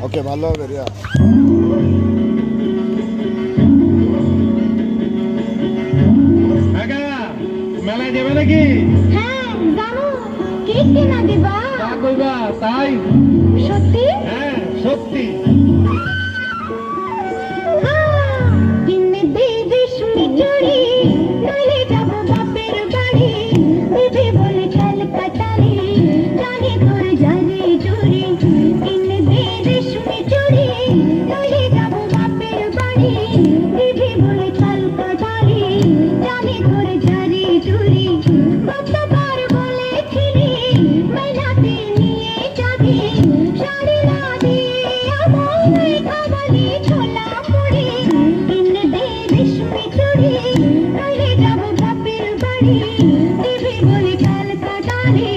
ওকে ভালো হবে রিয়া। মেলায় যাবে নাকি? হ্যাঁ জানো, কি কিনা দিবা? তা কইবা তাই? সত্যি? হ্যাঁ সত্যি। কিনে দিবি শুনি চুরি, নইলে যাব বাপের বাড়ি। দিবি বলে ক্যালকাটারি, জানি তোর জারি জুরি। কিনে দিবি শুনি চুরি, নইলে যাব বাপের বাড়ি। দিবি বলে ক্যালকাটারি, জানি তোর জারি জুরি। কতবার বলেছিলি মেলাতে নিয়ে যাবি, শাড়ি না দিয়ে আমায় খাওয়ালি ছোলা মুড়ি। কিনে দিবি শুনি চুরি, নইলে যাব বাপের বাড়ি। দিবি বলে ক্যালকাটারি,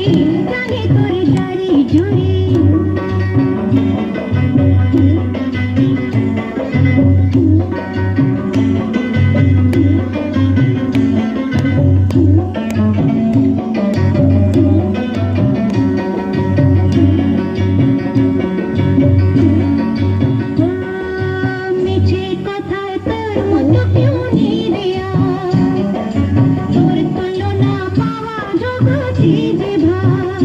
জানি তোর জারি জুরি। মিছে কথায় তোর মতো কেউ নেই রে আর, তোর তুলনা পাওয়া জগতে যে ভাই।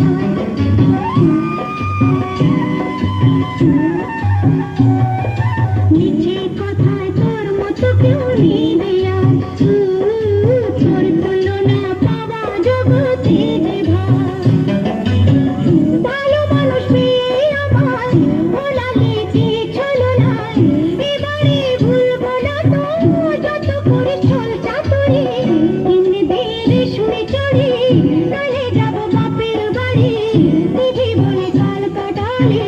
মিছে কথায় তোর মতো কেউ নেই রে আর, তোর তুলনা পাওয়া জগতে যে ভাই। ভালো মানুষ পেয়ে আমার ভোলালে কি ছলো নাই, এবারে ভুলবো না তো যত করে ছল চাতুরি। কিনে দিবি শুনে চড়ি, নইলে যাব বাপের বাড়ি। দিবি বলে ক্যালকাটারি,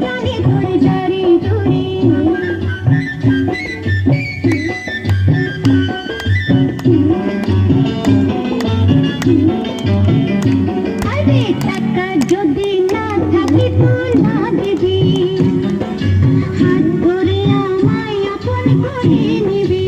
জানি তোর জারি জুরি। আরে টাকা যদি না থাকে তো না দিবি, হাত ধরে আমায় আপন করে নিবি।